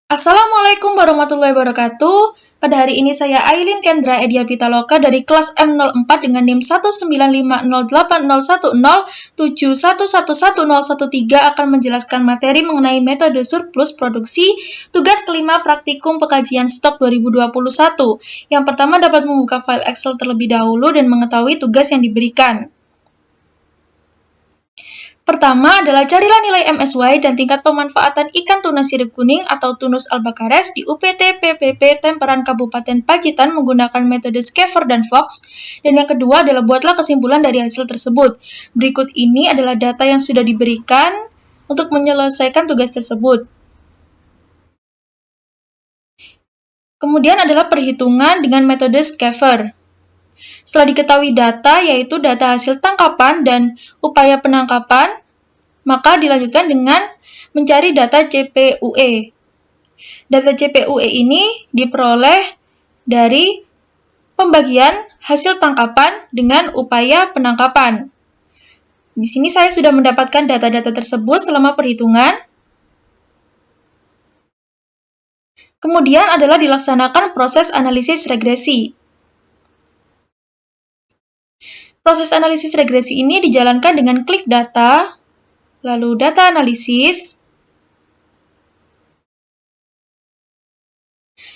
Assalamualaikum warahmatullahi wabarakatuh. Pada hari ini saya Ailin Kendra Edia Pitaloka dari kelas M04 dengan NIM 195080107111013 akan menjelaskan materi mengenai metode surplus produksi, tugas kelima praktikum pekajian stok 2021. Yang pertama dapat membuka file Excel terlebih dahulu dan mengetahui tugas yang diberikan. Pertama adalah carilah nilai MSY dan tingkat pemanfaatan ikan tuna sirip kuning atau Tunus albacares di UPT PPP Temperan Kabupaten Pacitan menggunakan metode Schaefer dan Fox. Dan yang kedua adalah buatlah kesimpulan dari hasil tersebut. Berikut ini adalah data yang sudah diberikan untuk menyelesaikan tugas tersebut. Kemudian adalah perhitungan dengan metode Schaefer. Setelah diketahui data, yaitu data hasil tangkapan dan upaya penangkapan, maka dilanjutkan dengan mencari data CPUE. Data CPUE ini diperoleh dari pembagian hasil tangkapan dengan upaya penangkapan. Di sini saya sudah mendapatkan data-data tersebut selama perhitungan. Kemudian adalah dilaksanakan proses analisis regresi. Proses analisis regresi ini dijalankan dengan klik data, lalu data analisis,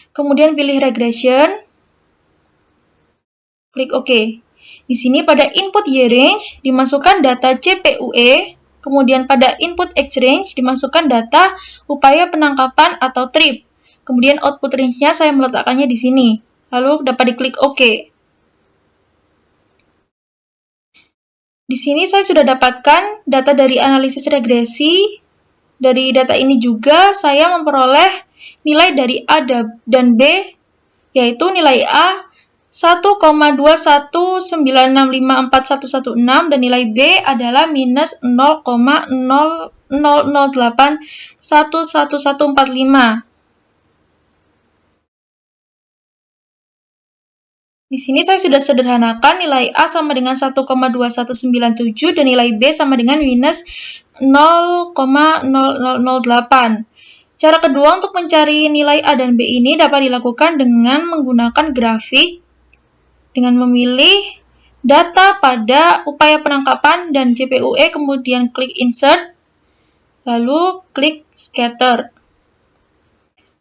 kemudian pilih regression, klik OK. Di sini pada input Y-range dimasukkan data CPUE, kemudian pada input X-range dimasukkan data upaya penangkapan atau trip. Kemudian output range-nya saya meletakkannya di sini, lalu dapat diklik OK. Di sini saya sudah dapatkan data dari analisis regresi. Dari data ini juga saya memperoleh nilai dari A dan B, yaitu nilai A 1,219654116 dan nilai B adalah minus 0,0008111145. Di sini saya sudah sederhanakan nilai A sama dengan 1,2197 dan nilai B sama dengan minus 0,0008. Cara kedua untuk mencari nilai A dan B ini dapat dilakukan dengan menggunakan grafik dengan memilih data pada upaya penangkapan dan CPUE, kemudian klik insert, lalu klik scatter.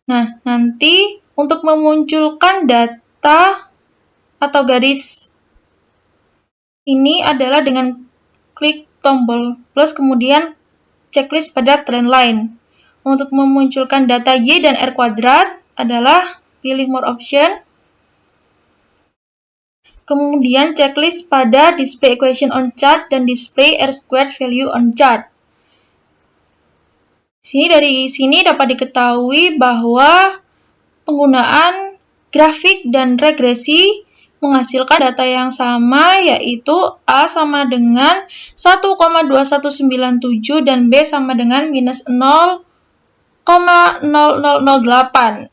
Nah, nanti untuk memunculkan data atau garis ini adalah dengan klik tombol plus kemudian checklist pada trendline. Untuk memunculkan data Y dan R kuadrat adalah pilih more option, kemudian checklist pada display equation on chart dan display R squared value on chart. Dari sini dapat diketahui bahwa penggunaan grafik dan regresi menghasilkan data yang sama, yaitu A sama dengan 1,2197 dan B sama dengan minus 0,0008.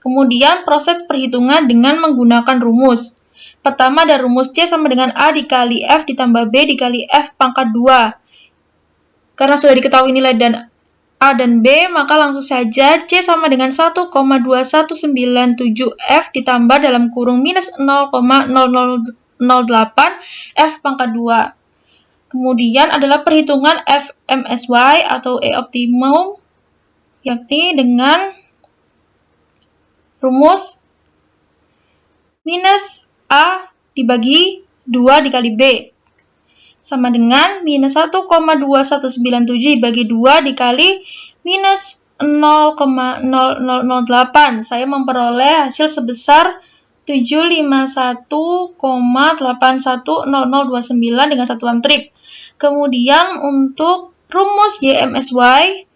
Kemudian proses perhitungan dengan menggunakan rumus. Pertama ada rumus C sama dengan A dikali F ditambah B dikali F pangkat 2. Karena sudah diketahui nilai dan A dan B, maka langsung saja C sama dengan 1,2197F ditambah dalam kurung minus 0,0008 F pangkat 2. Kemudian adalah perhitungan FMSY atau E optimum, yakni dengan rumus minus A dibagi 2 dikali B sama dengan minus 1,2197 dibagi 2 dikali minus 0,0008. Saya memperoleh hasil sebesar 751,810029 dengan satuan trip. Kemudian untuk rumus YMSY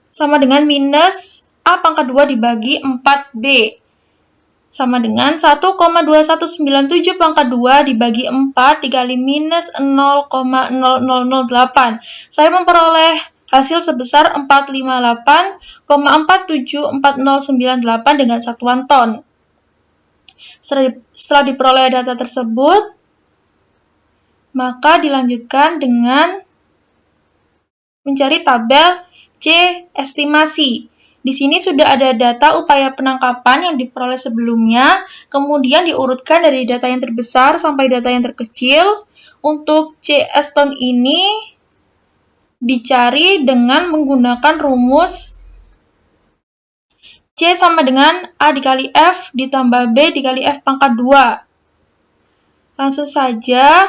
sama dengan minus A pangkat 2 dibagi 4B sama dengan 1,2197 pangkat 2 dibagi 4 dikali minus 0,0008. Saya memperoleh hasil sebesar 458,474098 dengan satuan ton. Setelah diperoleh data tersebut, maka dilanjutkan dengan mencari tabel C estimasi. Di sini sudah ada data upaya penangkapan yang diperoleh sebelumnya, kemudian diurutkan dari data yang terbesar sampai data yang terkecil. Untuk CS ton ini dicari dengan menggunakan rumus C sama dengan A dikali F ditambah B dikali F pangkat 2. Langsung saja,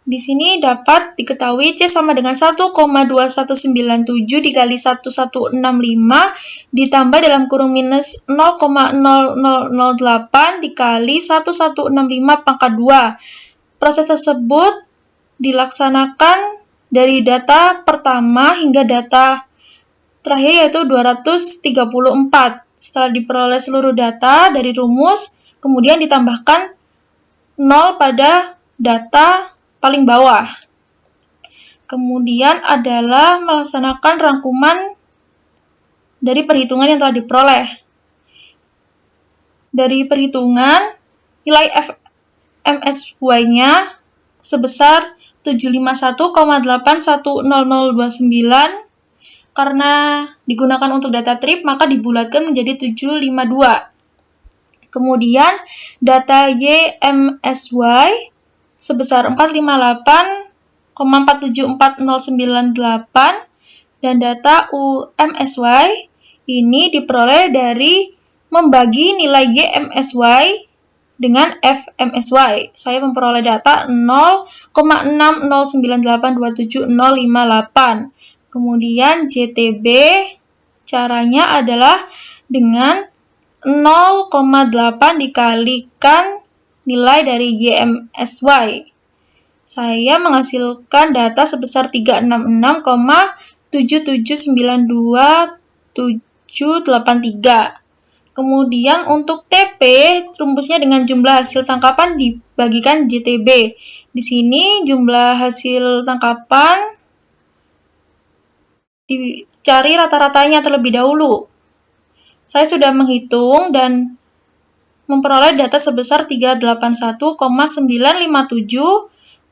di sini dapat diketahui C sama dengan 1,2197 dikali 1165 ditambah dalam kurung minus 0,0008 dikali 1165 pangkat 2. Proses tersebut dilaksanakan dari data pertama hingga data terakhir yaitu 234. Setelah diperoleh seluruh data dari rumus, kemudian ditambahkan 0 pada data paling bawah. Kemudian adalah melaksanakan rangkuman dari perhitungan yang telah diperoleh. Dari perhitungan, nilai FMSY-nya sebesar 751,810029. Karena digunakan untuk data trip, maka dibulatkan menjadi 752. Kemudian data YMSY sebesar 458,474098 dan data UMSY ini diperoleh dari membagi nilai YMSY dengan FMSY. Saya memperoleh data 0,6098270058. Kemudian JTB caranya adalah dengan 0,8 dikalikan nilai dari YMSY. Saya menghasilkan data sebesar 366,7792,783. Kemudian untuk TP, rumusnya dengan jumlah hasil tangkapan dibagikan JTB. Di sini jumlah hasil tangkapan dicari rata-ratanya terlebih dahulu. Saya sudah menghitung dan memperoleh data sebesar 381,957,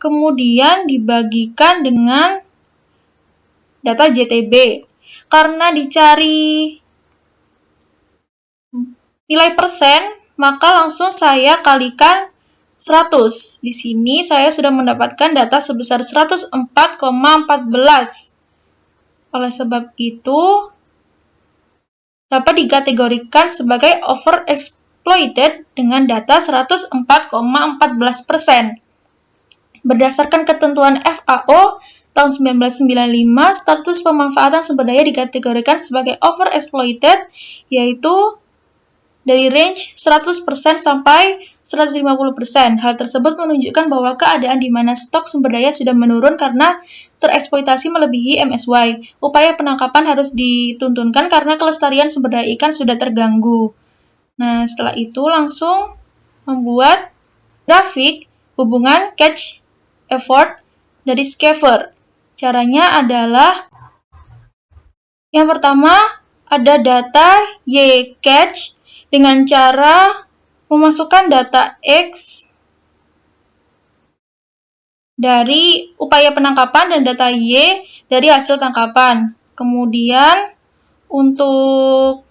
kemudian dibagikan dengan data JTB. Karena dicari nilai persen, maka langsung saya kalikan 100. Di sini saya sudah mendapatkan data sebesar 104,14. Oleh sebab itu, dapat dikategorikan sebagai overexploited dengan data 104,14%. Berdasarkan ketentuan FAO tahun 1995, status pemanfaatan sumber daya dikategorikan sebagai overexploited, yaitu dari range 100% sampai 150%. Hal tersebut menunjukkan bahwa keadaan di mana stok sumber daya sudah menurun karena tereksploitasi melebihi MSY. Upaya penangkapan harus dituntunkan karena kelestarian sumber daya ikan sudah terganggu. Nah, setelah itu langsung membuat grafik hubungan catch effort dari Schaefer. Caranya adalah yang pertama ada data Y catch dengan cara memasukkan data X dari upaya penangkapan dan data Y dari hasil tangkapan. Kemudian untuk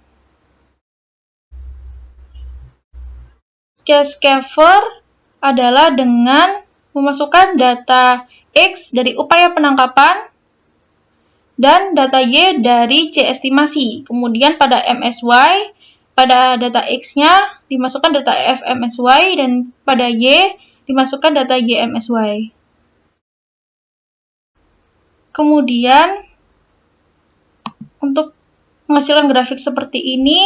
Schaefer adalah dengan memasukkan data X dari upaya penangkapan dan data Y dari C estimasi. Kemudian pada MSY, pada data X-nya dimasukkan data FMSY dan pada Y dimasukkan data YMSY. Kemudian untuk menghasilkan grafik seperti ini,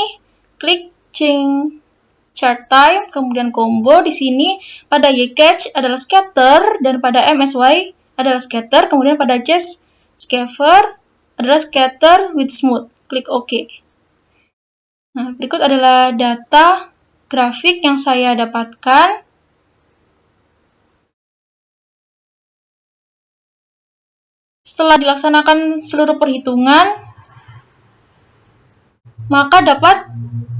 klik change chart time, kemudian combo. Di sini pada Y catch adalah scatter dan pada MSY adalah scatter, kemudian pada C Schaefer adalah scatter with smooth. Klik OK. Nah, berikut adalah data grafik yang saya dapatkan. Setelah dilaksanakan seluruh perhitungan, maka dapat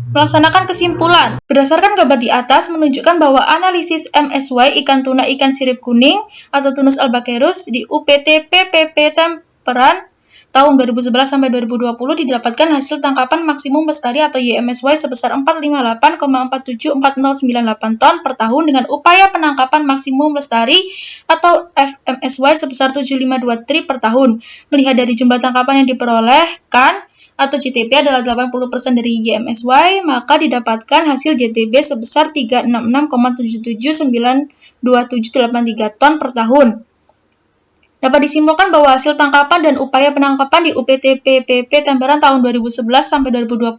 melaksanakan kesimpulan. Berdasarkan gambar di atas menunjukkan bahwa analisis MSY ikan tuna ikan sirip kuning atau Tunus albacerus di UPT PPP Temperan tahun 2011 sampai 2020 didapatkan hasil tangkapan maksimum lestari atau YMSY sebesar 458,474098 ton per tahun dengan upaya penangkapan maksimum lestari atau FMSY sebesar 752 tri per tahun. Melihat dari jumlah tangkapan yang diperolehkan atau JTB adalah 80% dari YMSY, maka didapatkan hasil JTB sebesar 366,779273 ton per tahun. Dapat disimpulkan bahwa hasil tangkapan dan upaya penangkapan di UPTPPP Tambaran tahun 2011 sampai 2020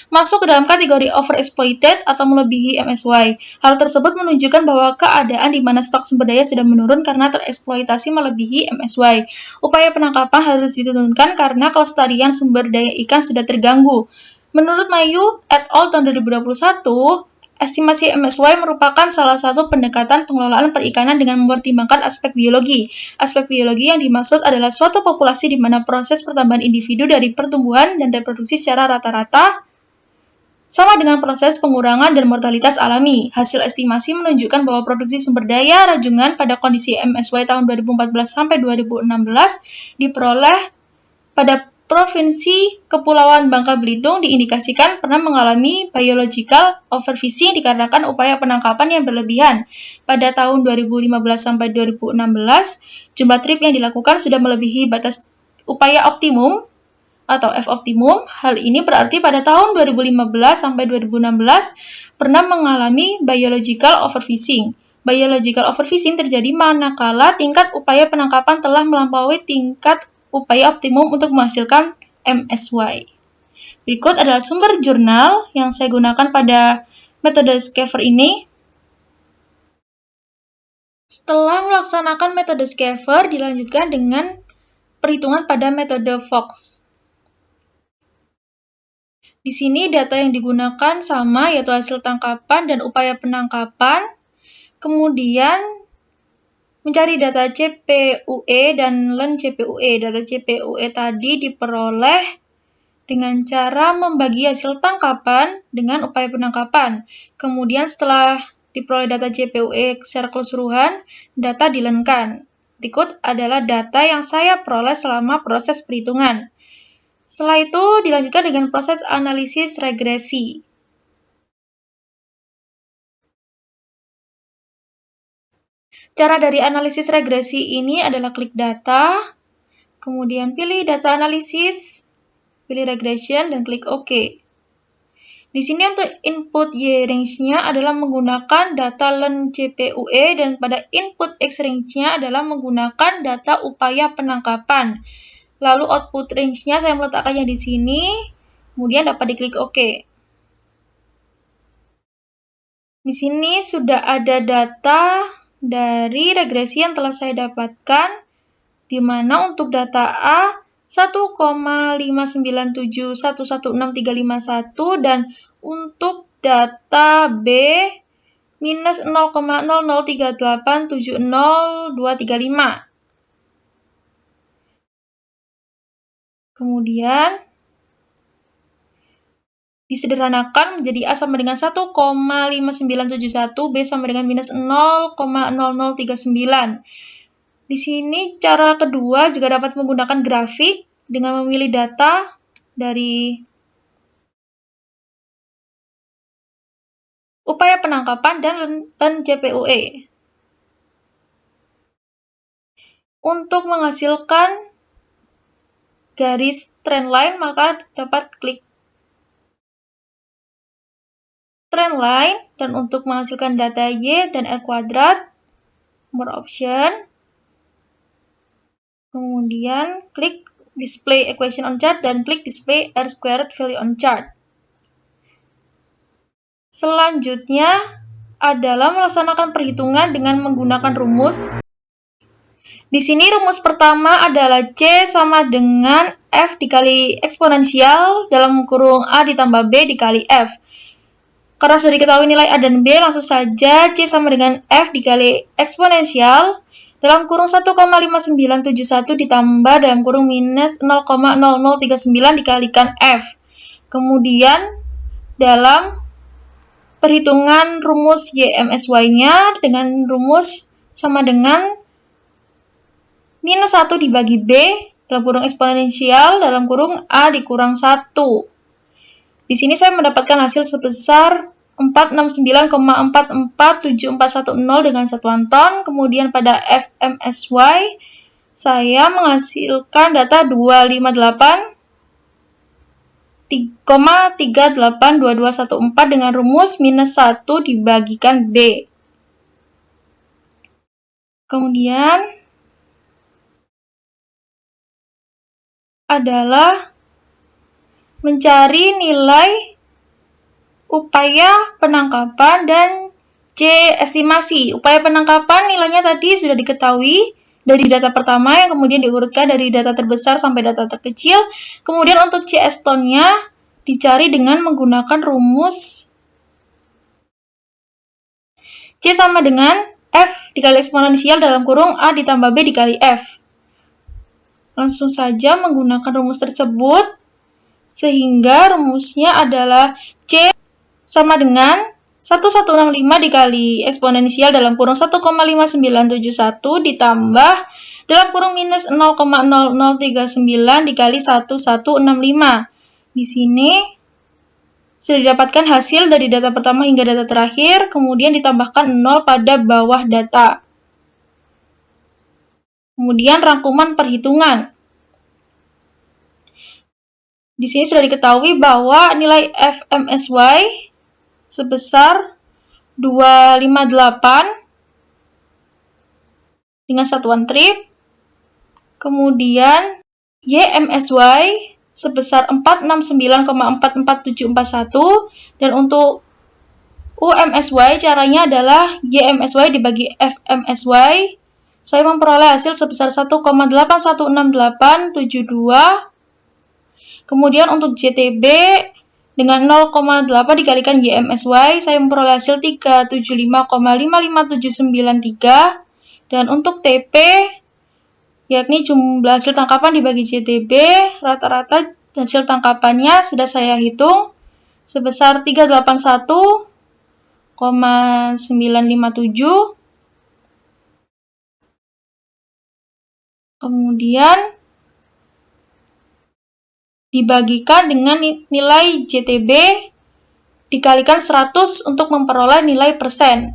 masuk ke dalam kategori overexploited atau melebihi MSY. Hal tersebut menunjukkan bahwa keadaan di mana stok sumber daya sudah menurun karena tereksploitasi melebihi MSY. Upaya penangkapan harus diturunkan karena kelestarian sumber daya ikan sudah terganggu. Menurut Mayu et al. Tahun 2021, estimasi MSY merupakan salah satu pendekatan pengelolaan perikanan dengan mempertimbangkan aspek biologi. Aspek biologi yang dimaksud adalah suatu populasi di mana proses pertambahan individu dari pertumbuhan dan reproduksi secara rata-rata sama dengan proses pengurangan dan mortalitas alami. Hasil estimasi menunjukkan bahwa produksi sumber daya rajungan pada kondisi MSY tahun 2014 sampai 2016 diperoleh pada Provinsi Kepulauan Bangka Belitung diindikasikan pernah mengalami biological overfishing dikarenakan upaya penangkapan yang berlebihan. Pada tahun 2015 sampai 2016, jumlah trip yang dilakukan sudah melebihi batas upaya optimum atau F-optimum. Hal ini berarti pada tahun 2015 sampai 2016 pernah mengalami biological overfishing. Biological overfishing terjadi manakala tingkat upaya penangkapan telah melampaui tingkat upaya optimum untuk menghasilkan MSY. Berikut adalah sumber jurnal yang saya gunakan pada metode Schaefer ini. Setelah melaksanakan metode Schaefer, dilanjutkan dengan perhitungan pada metode Fox. Di sini data yang digunakan sama, yaitu hasil tangkapan dan upaya penangkapan. Kemudian mencari data CPUE dan len CPUE. Data CPUE tadi diperoleh dengan cara membagi hasil tangkapan dengan upaya penangkapan. Kemudian setelah diperoleh data CPUE secara keseluruhan, data dilenkan. Berikut adalah data yang saya peroleh selama proses perhitungan. Setelah itu dilanjutkan dengan proses analisis regresi. Cara dari analisis regresi ini adalah klik data, kemudian pilih data analisis, pilih regression, dan klik OK. Di sini untuk input Y range-nya adalah menggunakan data len CPUE dan pada input X range-nya adalah menggunakan data upaya penangkapan. Lalu output range-nya saya meletakkannya di sini, kemudian dapat diklik OK. Di sini sudah ada data dari regresi yang telah saya dapatkan, di mana untuk data A 1,597116351 dan untuk data B minus 0,003870,235. Kemudian disederhanakan menjadi A sama dengan 1,5971, B sama dengan minus 0,0039. Di sini cara kedua juga dapat menggunakan grafik dengan memilih data dari upaya penangkapan dan len CPUE. Untuk menghasilkan garis trendline, maka dapat klik trendline, dan untuk menghasilkan data Y dan R kuadrat, more option, kemudian klik display equation on chart dan klik display R squared value on chart. Selanjutnya adalah melaksanakan perhitungan dengan menggunakan rumus. Di sini rumus pertama adalah C sama dengan F dikali eksponensial dalam kurung A ditambah B dikali F. Karena sudah diketahui nilai A dan B, langsung saja C sama dengan F dikali eksponensial dalam kurung 1,5971 ditambah dalam kurung minus 0,0039 dikalikan F. Kemudian dalam perhitungan rumus YMSY-nya dengan rumus sama dengan minus 1 dibagi B dalam kurung eksponensial dalam kurung A dikurang 1. Di sini saya mendapatkan hasil sebesar 469,447410 dengan satuan ton. Kemudian pada FMSY saya menghasilkan data 258,382214 dengan rumus minus 1 dibagikan B. Kemudian adalah mencari nilai upaya penangkapan dan C estimasi. Upaya penangkapan nilainya tadi sudah diketahui dari data pertama yang kemudian diurutkan dari data terbesar sampai data terkecil. Kemudian untuk C estonnya dicari dengan menggunakan rumus C sama dengan F dikali eksponensial dalam kurung A ditambah B dikali F. Langsung saja menggunakan rumus tersebut, sehingga rumusnya adalah C sama dengan 1165 dikali eksponensial dalam kurung 1,5971 ditambah dalam kurung minus 0,0039 dikali 1165. Di sini sudah didapatkan hasil dari data pertama hingga data terakhir, kemudian ditambahkan 0 pada bawah data. Kemudian rangkuman perhitungan. Di sini sudah diketahui bahwa nilai FMSY sebesar 258 dengan satuan trip. Kemudian YMSY sebesar 469,447741 dan untuk UMSY caranya adalah YMSY dibagi FMSY. Saya memperoleh hasil sebesar 1,816872. Kemudian untuk JTB dengan 0,8 dikalikan YMSY, saya memperoleh hasil 375,55793. Dan untuk TP, yakni jumlah hasil tangkapan dibagi JTB, rata-rata hasil tangkapannya sudah saya hitung sebesar 381,957. Kemudian dibagikan dengan nilai JTB dikalikan 100 untuk memperoleh nilai persen.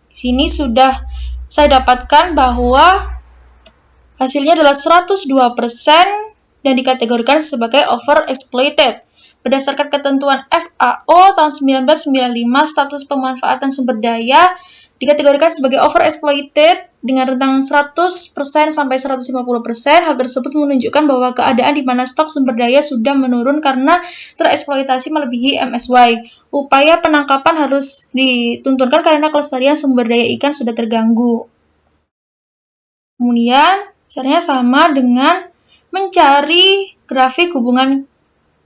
Di sini sudah saya dapatkan bahwa hasilnya adalah 102% dan dikategorikan sebagai overexploited. Berdasarkan ketentuan FAO tahun 1995, status pemanfaatan sumber daya dikategorikan sebagai overexploited dengan rentang 100% sampai 150%. Hal tersebut menunjukkan bahwa keadaan di mana stok sumber daya sudah menurun karena tereksploitasi melebihi MSY. Upaya penangkapan harus dituntunkan karena kelestarian sumber daya ikan sudah terganggu. Kemudian, caranya sama dengan mencari grafik hubungan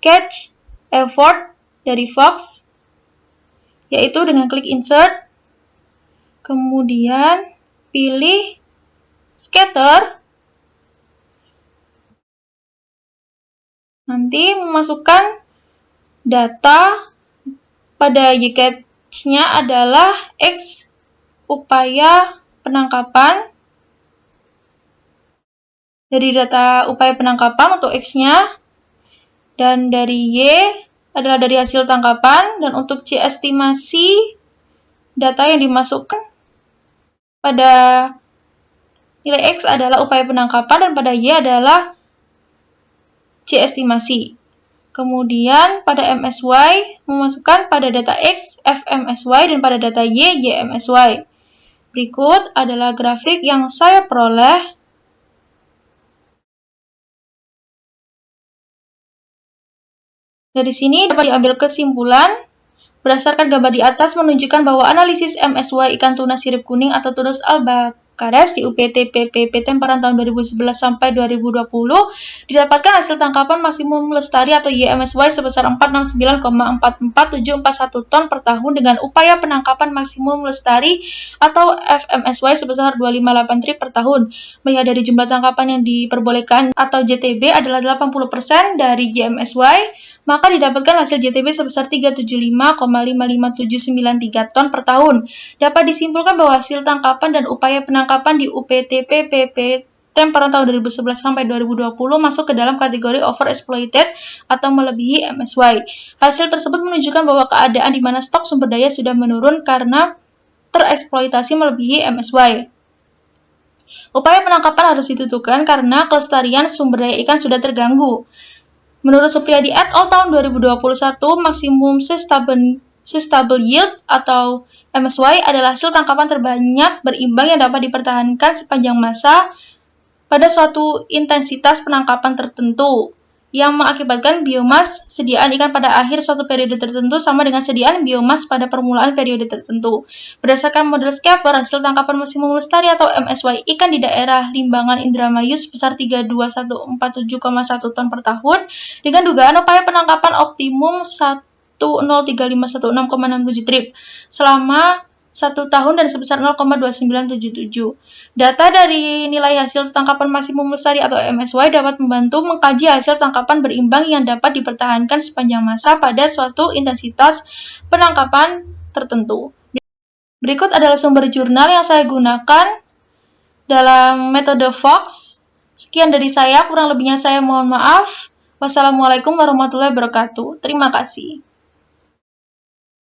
catch effort dari Fox, yaitu dengan klik insert. Kemudian pilih scatter. Nanti memasukkan data pada Y-catch-nya adalah X upaya penangkapan. Dari data upaya penangkapan untuk X-nya. Dan dari Y adalah dari hasil tangkapan. Dan untuk C estimasi data yang dimasukkan pada nilai X adalah upaya penangkapan dan pada Y adalah C estimasi. Kemudian pada MSY memasukkan pada data X FMSY dan pada data Y YMSY. Berikut adalah grafik yang saya peroleh. Dari sini dapat diambil kesimpulan. Berdasarkan gambar di atas menunjukkan bahwa analisis MSY ikan tuna sirip kuning atau Tunus albacares di UPT PPP Temparan tahun 2011 sampai 2020 didapatkan hasil tangkapan maksimum lestari atau YMSY sebesar 469,44741 ton per tahun dengan upaya penangkapan maksimum lestari atau FMSY sebesar 258 trip per tahun. Melihat dari jumlah tangkapan yang diperbolehkan atau JTB adalah 80% dari YMSY, maka didapatkan hasil JTB sebesar 375,55793 ton per tahun. Dapat disimpulkan bahwa hasil tangkapan dan upaya penangkapan di UPT PPP September tahun 2011 sampai 2020 masuk ke dalam kategori overexploited atau melebihi MSY. Hasil tersebut menunjukkan bahwa keadaan di mana stok sumber daya sudah menurun karena tereksploitasi melebihi MSY. Upaya penangkapan harus ditentukan karena kelestarian sumber daya ikan sudah terganggu. Menurut Supriyadi et al. Tahun 2021, maksimum sustainable yield atau MSY adalah hasil tangkapan terbanyak berimbang yang dapat dipertahankan sepanjang masa pada suatu intensitas penangkapan tertentu, yang mengakibatkan biomas sediaan ikan pada akhir suatu periode tertentu sama dengan sediaan biomas pada permulaan periode tertentu. Berdasarkan model Schaeffer, hasil tangkapan maksimum lestari atau MSY ikan di daerah Limbangan Indramayu sebesar 32147,1 ton per tahun, dengan dugaan upaya penangkapan optimum 103516,67 trip selama 1 tahun dan sebesar 0,2977. Data dari nilai hasil tangkapan maksimum lestari atau MSY dapat membantu mengkaji hasil tangkapan berimbang yang dapat dipertahankan sepanjang masa pada suatu intensitas penangkapan tertentu. Berikut adalah sumber jurnal yang saya gunakan dalam metode Fox. Sekian dari saya, kurang lebihnya saya mohon maaf. Wassalamualaikum warahmatullahi wabarakatuh. Terima kasih.